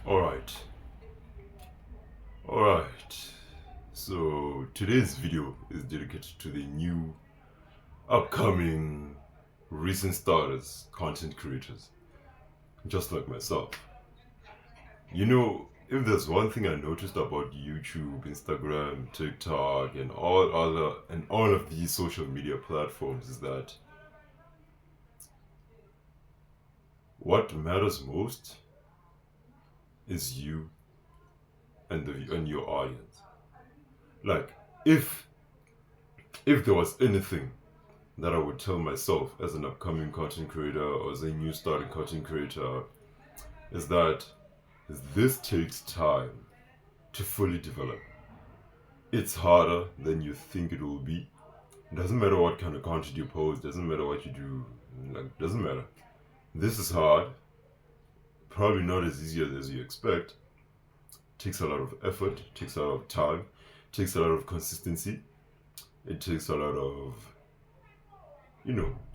Alright, alright. So today's video is dedicated to the new, upcoming, recent starters, content creators, just like myself. You know, if there's one thing I noticed about YouTube, Instagram, TikTok, and all of these social media platforms is that what matters most is you and your audience. Like, if there was anything that I would tell myself as an upcoming content creator or as a new starting content creator, is that this takes time to fully develop. It's harder than you think it will be. It doesn't matter what kind of content you post, doesn't matter what you do, like, doesn't matter. This is hard, probably not as easy as you expect. Takes a lot of effort, takes a lot of time, takes a lot of consistency. It takes a lot of,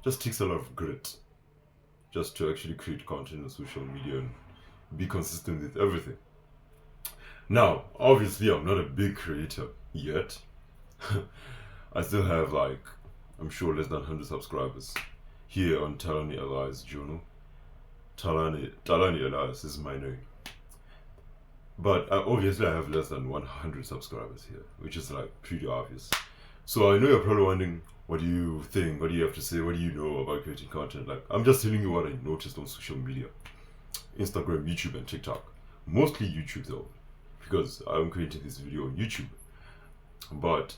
just takes a lot of grit just to actually create content on social media and be consistent with everything. Now, obviously, I'm not a big creator yet. I still have, like, I'm sure less than 100 subscribers here on Talani Elias Journal. Talani Elias is my name. But obviously I have less than 100 subscribers here, which is like pretty obvious. So I know you're probably wondering, what do you think? What do you have to say? What do you know about creating content? Like, I'm just telling you what I noticed on social media. Instagram, YouTube, and TikTok. Mostly YouTube though, because I'm creating this video on YouTube. But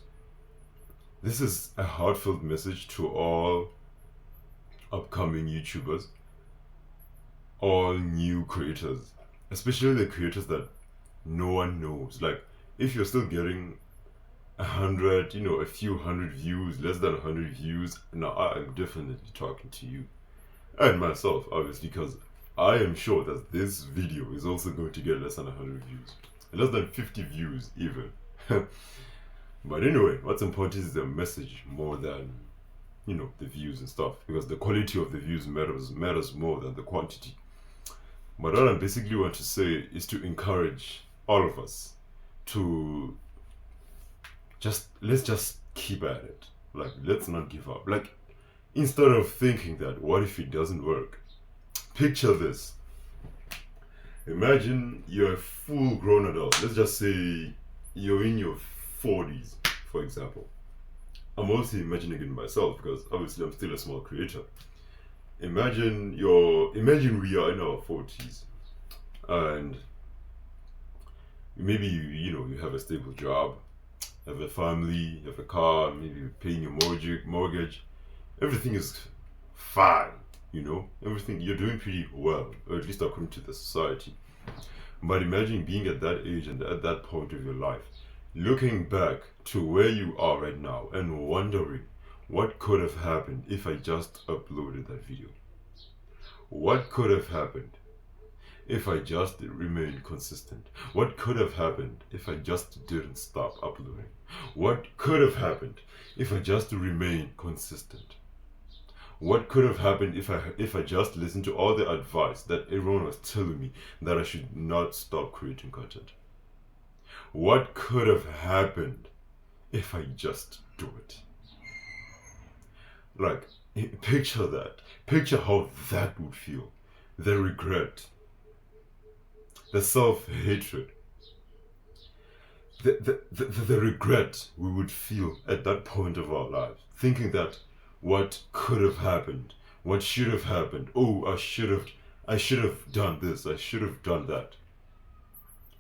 this is a heartfelt message to all upcoming YouTubers, all new creators, especially the creators that no one knows. Like, if you're still getting 100, a few hundred views, less than 100 views, now I'm definitely talking to you and myself, obviously, because I am sure that this video is also going to get less than 100 views, less than 50 views even. But anyway, what's important is the message more than the views and stuff, because the quality of the views matters more than the quantity. But what I basically want to say is to encourage all of us to let's just keep at it. Like, let's not give up. Like, instead of thinking that what if it doesn't work, picture this. Imagine you're a full grown adult. Let's just say you're in your 40s, for example. I'm also imagining it myself because obviously I'm still a small creator. Imagine we are in our 40s and maybe you have a stable job, have a family, have a car, maybe paying your mortgage. Everything is fine, everything, you're doing pretty well, or at least according to the society. But imagine being at that age and at that point of your life, looking back to where you are right now and wondering, what could have happened if I just uploaded that video? What could have happened if I just remained consistent? What could have happened if I just didn't stop uploading? What could have happened if I just remained consistent? What could have happened if I just listened to all the advice that everyone was telling me that I should not stop creating content? What could have happened if I just do it? Like, picture that. Picture how that would feel. The regret, the self-hatred, the regret we would feel at that point of our lives, thinking that what could have happened, what should have happened, oh, I should have done this, I should have done that.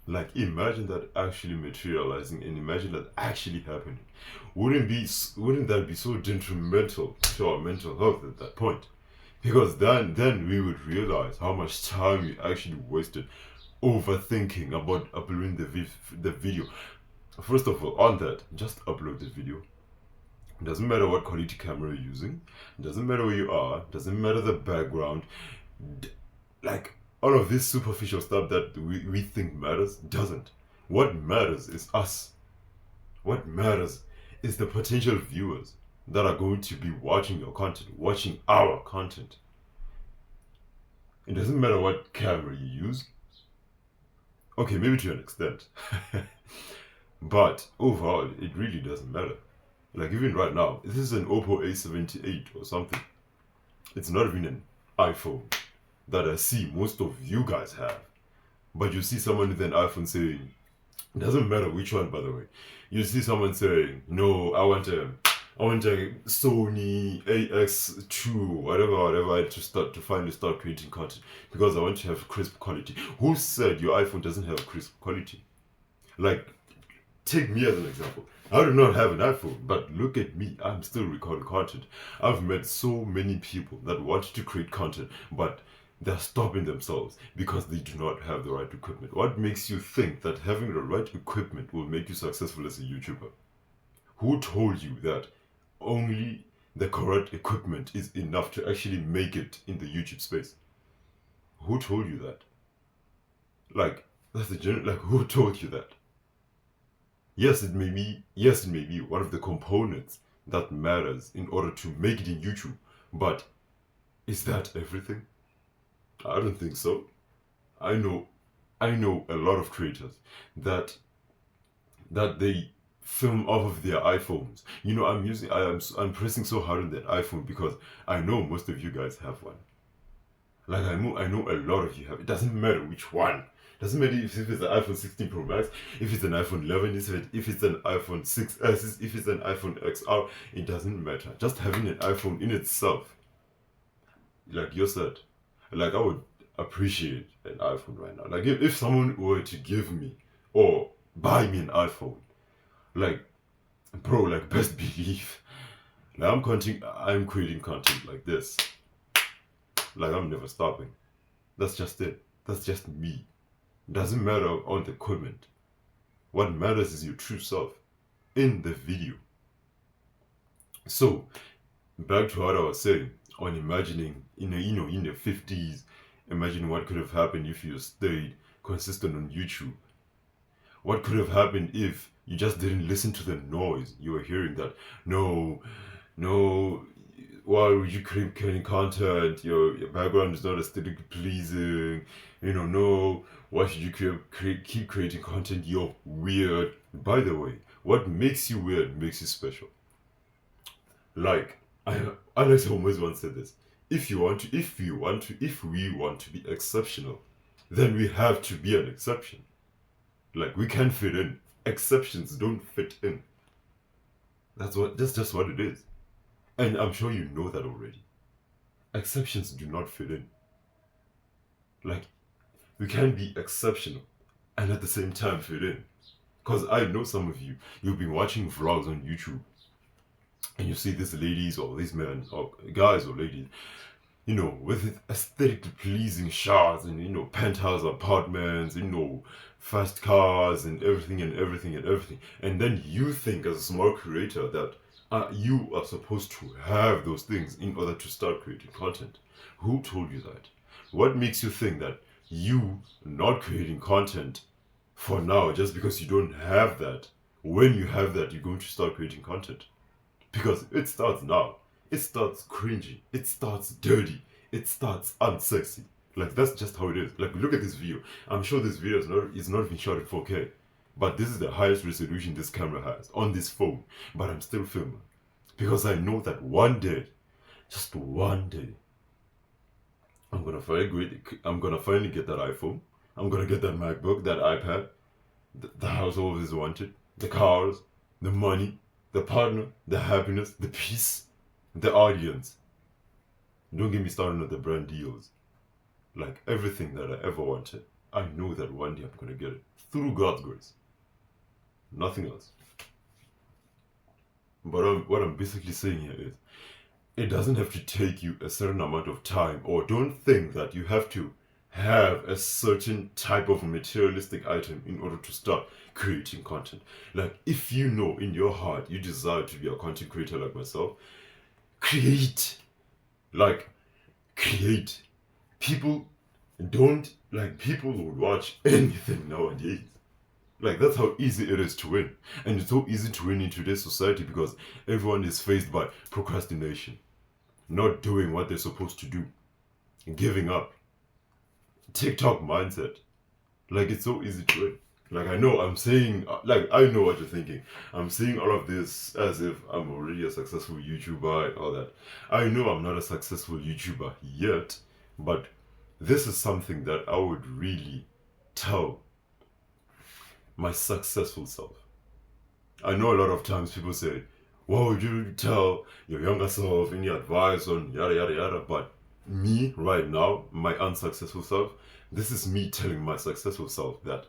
Like, imagine that actually materializing and imagine that actually happening. Wouldn't that be so detrimental to our mental health at that point? Because then we would realize how much time we actually wasted overthinking about uploading the video. First of all, on that, just upload the video. It doesn't matter what quality camera you're using. It doesn't matter where you are. It doesn't matter the background. Like, all of this superficial stuff that we think matters doesn't. What matters is us. What matters is the potential viewers that are going to be watching your content, watching our content. It doesn't matter what camera you use. Okay, maybe to an extent. But overall, it really doesn't matter. Like even right now, this is an Oppo A78 or something. It's not even an iPhone that I see most of you guys have. But you see someone with an iPhone saying, it doesn't matter which one, by the way. You see someone saying, no, I want a Sony AX2, whatever, to finally start creating content because I want to have crisp quality. Who said your iPhone doesn't have crisp quality? Like, take me as an example. I do not have an iPhone, but look at me. I'm still recording content. I've met so many people that want to create content, but they're stopping themselves because they do not have the right equipment. What makes you think that having the right equipment will make you successful as a YouTuber? Who told you that only the correct equipment is enough to actually make it in the YouTube space? Who told you that? Like, that's the general, like, who told you that? Yes, it may be one of the components that matters in order to make it in YouTube, but is that everything? I don't think so. I know a lot of creators that they film off of their iPhones. You know, I'm pressing so hard on that iPhone because I know most of you guys have one. Like I know a lot of you have. It doesn't matter which one. It doesn't matter if it's an iPhone 16 Pro Max, if it's an iPhone 11, if it's an iPhone 6S, if it's an iPhone XR. It doesn't matter. Just having an iPhone in itself, like you said, like I would appreciate an iPhone right now. Like if someone were to give me or buy me an iPhone, like bro, like best believe, like I'm creating content like this. Like I'm never stopping. That's just it. That's just me. Doesn't matter on the equipment. What matters is your true self in the video. So back to what I was saying on imagining in the 50s, imagine what could have happened if you stayed consistent on YouTube. What could have happened if you just didn't listen to the noise you were hearing that no, why would you keep creating content? Your background is not aesthetically pleasing. No, why should you keep creating content? You're weird. By the way, what makes you weird makes you special. Like, Alex always once said this. If we want to be exceptional, then we have to be an exception. Like, we can't fit in. Exceptions don't fit in. That's just what it is. And I'm sure you know that already. Exceptions do not fit in. Like, we can be exceptional and at the same time fit in. Because I know some of you've been watching vlogs on YouTube and you see these ladies or these men or guys or ladies, with aesthetically pleasing shots and penthouse apartments, fast cars and everything and everything and everything. And then you think as a small creator that you are supposed to have those things in order to start creating content. Who told you that? What makes you think that you not creating content for now just because you don't have that, when you have that, you're going to start creating content? Because it starts now. It starts cringy. It starts dirty. It starts unsexy. Like, that's just how it is. Like, look at this video. I'm sure this video is not even shot in 4K. But this is the highest resolution this camera has on this phone. But I'm still filming. Because I know that one day, just one day, I'm gonna finally get that iPhone. I'm gonna get that MacBook, that iPad, the house I always wanted, the cars, the money, the partner, the happiness, the peace, the audience. Don't get me started on the brand deals. Like, everything that I ever wanted, I know that one day I'm gonna get it. Through God's grace. Nothing else. But what I'm basically saying here is, it doesn't have to take you a certain amount of time, or don't think that you have to have a certain type of materialistic item in order to start creating content. Like, if you know in your heart you desire to be a content creator like myself, create. Like, create. People would watch anything nowadays. Like, that's how easy it is to win. And it's so easy to win in today's society because everyone is faced by procrastination, not doing what they're supposed to do, giving up, TikTok mindset. Like, it's so easy to win. Like, I know I'm saying, like, I know what you're thinking. I'm saying all of this as if I'm already a successful YouTuber and all that. I know I'm not a successful YouTuber yet, but this is something that I would really tell my successful self. I know a lot of times people say, what would you tell your younger self, any advice on yada yada yada? But me right now, my unsuccessful self, this is me telling my successful self that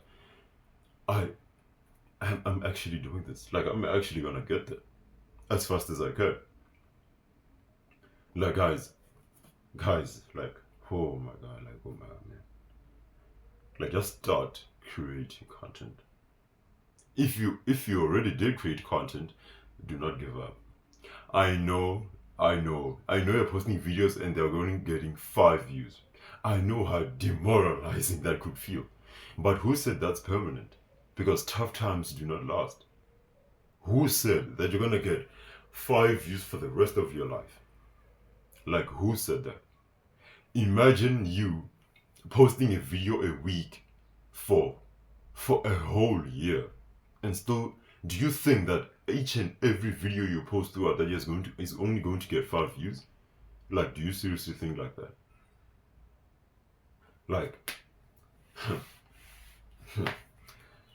I'm actually doing this. Like, I'm actually gonna get there as fast as I can. Like, guys, like, oh my god, like, oh my god, man. Like, just start creating content. If you already did create content, do not give up. I know, you're posting videos and they're only getting 5 views. I know how demoralizing that could feel. But who said that's permanent? Because tough times do not last. Who said that you're gonna get 5 views for the rest of your life? Like, who said that? Imagine you posting a video a week for a whole year, and still, do you think that each and every video you post throughout that year is only going to get 5 views? Like, do you seriously think like that? Like,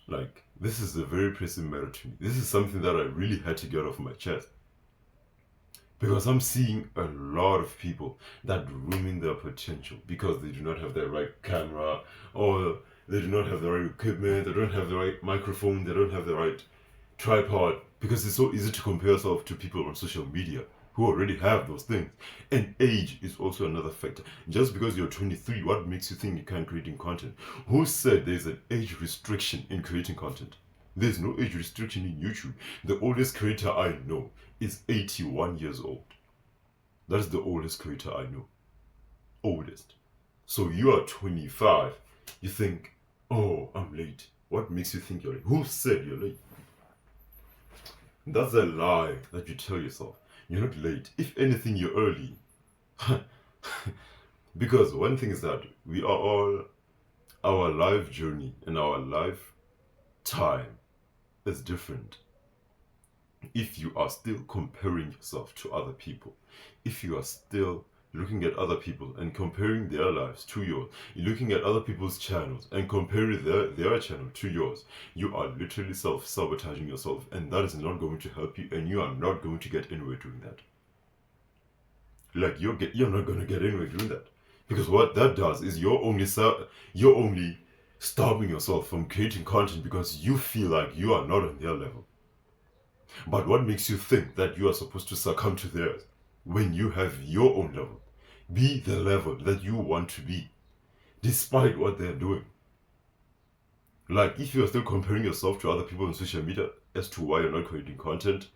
like, this is a very pressing matter to me. This is something that I really had to get off my chest. Because I'm seeing a lot of people that ruin their potential because they do not have the right camera, or they do not have the right equipment, they don't have the right microphone, they don't have the right tripod, because it's so easy to compare yourself to people on social media who already have those things. And age is also another factor. Just because you're 23, what makes you think you can't create content? Who said there's an age restriction in creating content? There's no age restriction in YouTube. The oldest creator I know is 81 years old. That's the oldest creator I know. Oldest. So you are 25. You think, oh, I'm late. What makes you think you're late? Who said you're late? That's a lie that you tell yourself. You're not late. If anything, you're early. Because one thing is that we are all, our life journey and our life time is different. If you are still comparing yourself to other people, if you are still looking at other people and comparing their lives to yours, looking at other people's channels and comparing their channel to yours, you are literally self-sabotaging yourself, and that is not going to help you, and you are not going to get anywhere doing that. Like, you're not going to get anywhere doing that, because what that does is you're only stopping yourself from creating content because you feel like you are not on their level. But what makes you think that you are supposed to succumb to theirs when you have your own level? Be the level that you want to be, despite what they're doing. Like, if you are still comparing yourself to other people on social media as to why you're not creating content,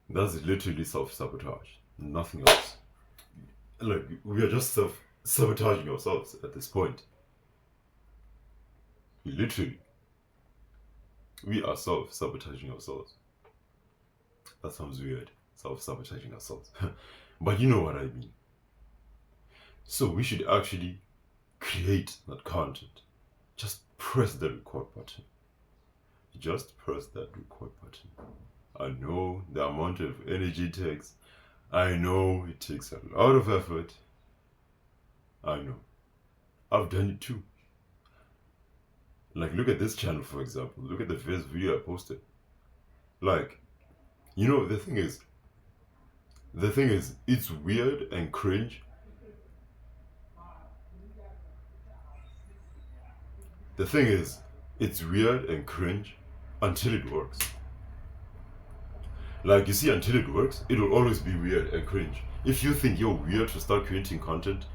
that's literally self-sabotage, nothing else. Like, we are just self-sabotaging ourselves at this point. Literally. We are self-sabotaging ourselves. That sounds weird. Self-sabotaging ourselves. But you know what I mean. So we should actually create that content. Just press the record button. Just press that record button. I know the amount of energy it takes. I know it takes a lot of effort. I know. I've done it too. Like, look at this channel, for example. Look at the first video I posted. Like, you know, the thing is, it's weird and cringe. The thing is, it's weird and cringe until it works. Like, you see, until it works, it will always be weird and cringe. If you think you're weird to start creating content,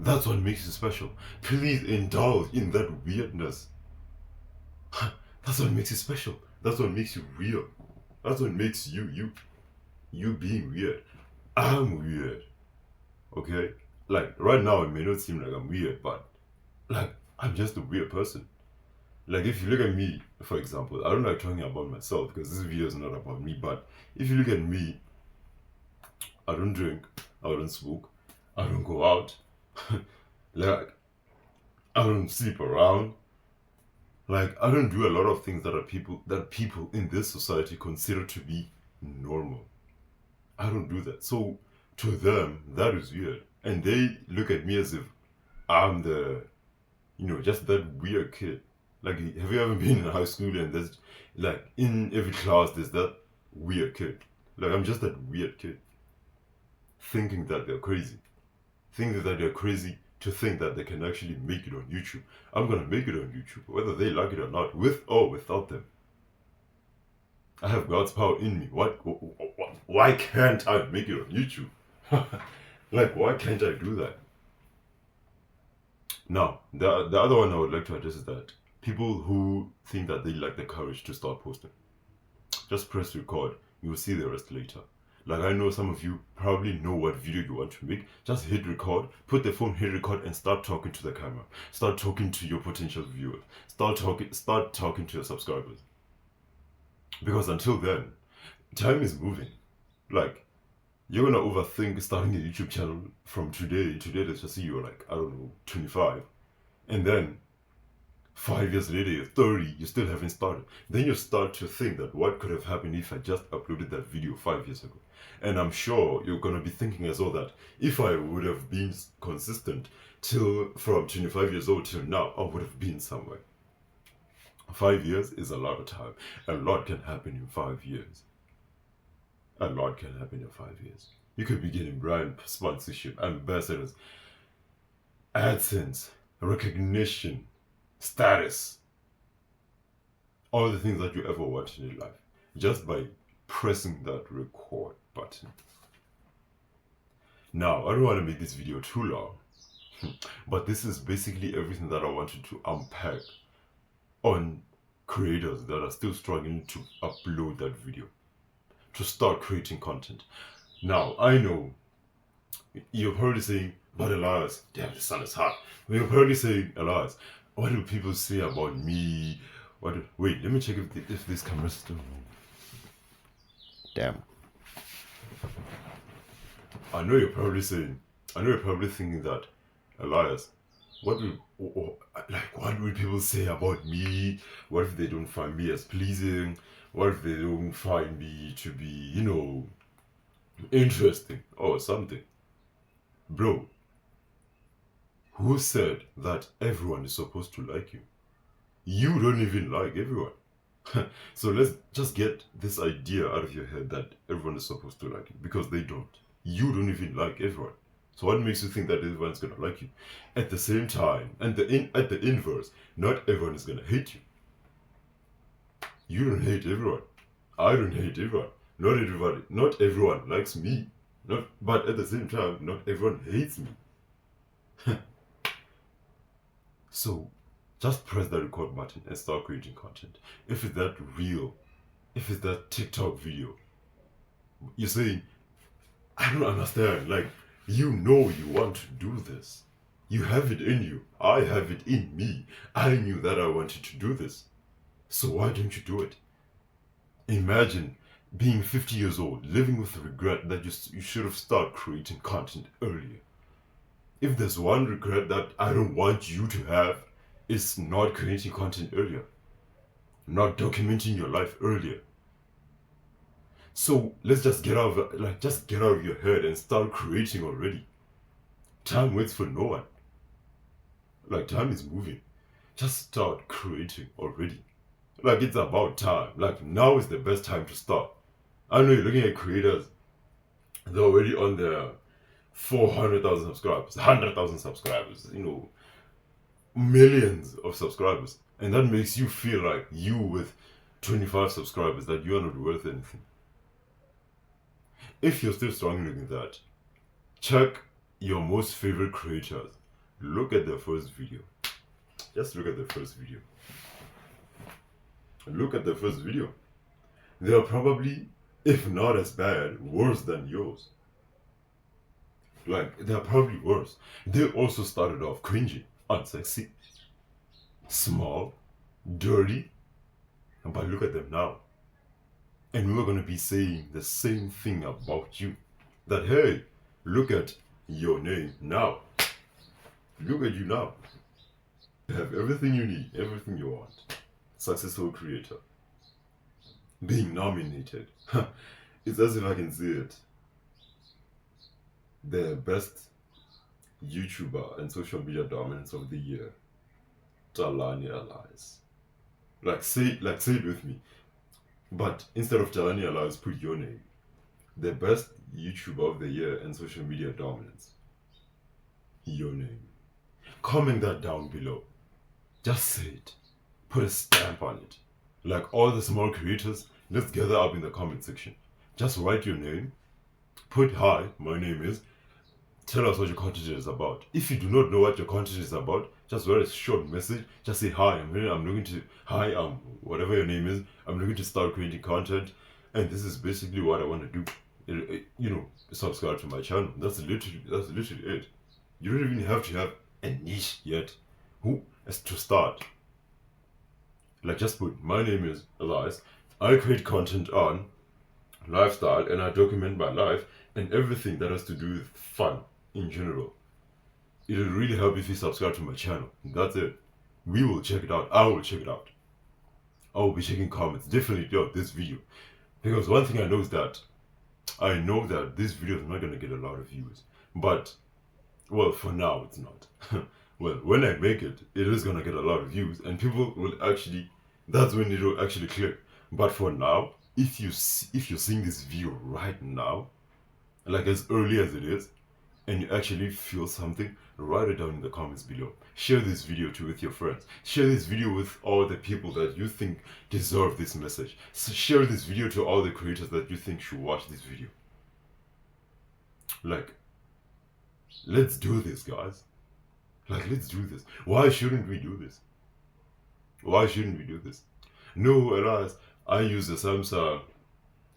that's what makes you special. Please indulge in that weirdness. That's what makes you special. That's what makes you real. That's what makes you being weird. I'm weird. Okay? Like, right now it may not seem like I'm weird, but like, I'm just a weird person. Like, if you look at me, for example, I don't like talking about myself because this video is not about me, but if you look at me, I don't drink, I don't smoke, I don't go out, like, I don't sleep around. Like, I don't do a lot of things that people in this society consider to be normal. I don't do that. So to them, that is weird. And they look at me as if I'm just that weird kid. Like, have you ever been in high school and there's, like, in every class, there's that weird kid. Like, I'm just that weird kid. Thinking that they're crazy. Thinking that they're crazy to think that they can actually make it on YouTube. I'm gonna make it on YouTube, whether they like it or not, with or without them. I have God's power in me. Why can't I make it on YouTube? Like, why can't I do that? Now, the other one I would like to address is that people who think that they lack the courage to start posting, just press record. You will see the rest later. Like, I know some of you probably know what video you want to make. Just hit record, put the phone, hit record, and start talking to the camera. Start talking to your potential viewers. Start talking to your subscribers. Because until then, time is moving. Like, you're gonna overthink starting a YouTube channel from today. Today, let's just say you're like, I don't know, 25. And then 5 years later, you're 30, you still haven't started. Then you start to think that what could have happened if I just uploaded that video 5 years ago. And I'm sure you're gonna be thinking as well that if I would have been consistent from 25 years old till now, I would have been somewhere. 5 years is a lot of time. A lot can happen in 5 years. A lot can happen in 5 years. You could be getting brand sponsorship, ambassadors, AdSense, recognition, status, all the things that you ever want in your life, just by pressing that record button. Now, I don't want to make this video too long, but this is basically everything that I wanted to unpack on creators that are still struggling to upload that video, to start creating content. Now, I know you're probably saying, but Elias, damn, the sun is hot. You're probably saying, Elias, what do people say about me? Wait, let me check if this camera's still. Damn. I know you're probably thinking that, Elias, what will people say about me? What if they don't find me as pleasing? What if they don't find me to be, interesting or something? Bro, who said that everyone is supposed to like you? You don't even like everyone. So let's just get this idea out of your head that everyone is supposed to like you, because they don't. You don't even like everyone. So what makes you think that everyone's gonna like you? At the same time, and at the inverse, not everyone is gonna hate you. You don't hate everyone. I don't hate everyone. Not everyone likes me. But at the same time, not everyone hates me. So just press that record button and start creating content. If it's that reel, if it's that TikTok video, you're saying, I don't understand. Like, you know you want to do this. You have it in you. I have it in me. I knew that I wanted to do this. So why don't you do it? Imagine being 50 years old, living with the regret that you should have started creating content earlier. If there's one regret that I don't want you to have, it's not creating content earlier. Not documenting your life earlier. So let's just get out of your head and start creating already. Time waits for no one. Like, time is moving. Just start creating already. Like, it's about time. Like, now is the best time to start. I know you're looking at creators, they're already on their 400,000 subscribers, 100,000 subscribers, millions of subscribers. And that makes you feel like you with 25 subscribers, that you are not worth anything. If you're still struggling with that, check your most favorite creators. Look at their first video. Just look at their first video. Look at their first video. They are probably, if not as bad, worse than yours. Like, they're probably worse. They also started off cringy, unsexy. small, dirty, but look at them now. And we're going to be saying the same thing about you. That, hey, look at your name now. Look at you now. You have everything you need, everything you want. Successful creator. Being nominated. It's as if I can see it. The best YouTuber and social media dominance of the year. Talani Allies. Say it with me. But instead of Talani Allies, put your name. The best YouTuber of the year and social media dominance. Your name. Comment that down below. Just say it. Put a stamp on it. Like all the small creators, let's gather up in the comment section. Just write your name. Put hi, my name is. Tell us what your content is about. If you do not know what your content is about, just write a short message. Just say hi, I'm looking to whatever your name is, I'm looking to start creating content, and this is basically what I want to do. Subscribe to my channel. That's literally it. You don't even have to have a niche yet. Who is to start? Like just put my name is Elias. I create content on lifestyle and I document my life and everything that has to do with fun in general. It'll really help if you subscribe to my channel. That's it. We will check it out. I will check it out. I will be checking comments definitely of this video. Because one thing I know is that I know that this video is not going to get a lot of views. But, well, for now it's not. Well, when I make it, it is going to get a lot of views and people will actually, that's when it will actually click. But for now, if you're seeing this video right now, like as early as it is, and you actually feel something, write it down in the comments below. Share this video with your friends. Share this video with all the people that you think deserve this message. So share this video to all the creators that you think should watch this video. Like, let's do this, guys. Like, let's do this. Why shouldn't we do this? Why shouldn't we do this? No, Elias, I use a Samsung.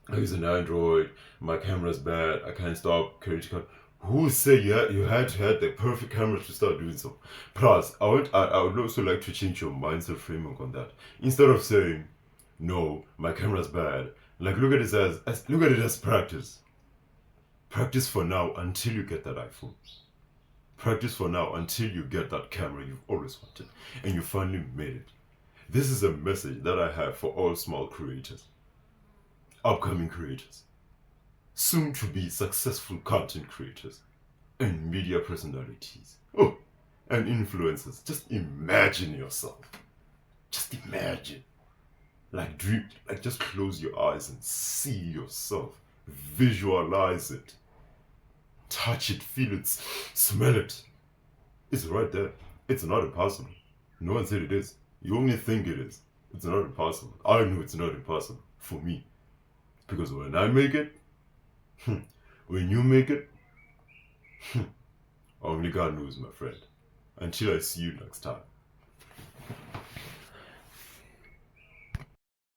I use an Android. My camera's bad. I can't stop creating content. Who said you had to have the perfect camera to start doing so? Plus, I would also like to change your mindset framework on that. Instead of saying, no, my camera's bad. Like, look at it as practice. Practice for now until you get that iPhone. Practice for now until you get that camera you've always wanted and you finally made it. This is a message that I have for all small creators, upcoming creators, soon to be successful content creators, and media personalities. Oh, and influencers. Just imagine yourself. Just imagine. Like dream, like just close your eyes and see yourself. Visualize it. Touch it, feel it, smell it. It's right there. It's not impossible. No one said it is. You only think it is. It's not impossible. I know it's not impossible for me. Because when I make it, when you make it, only God knows, my friend. Until I see you next time.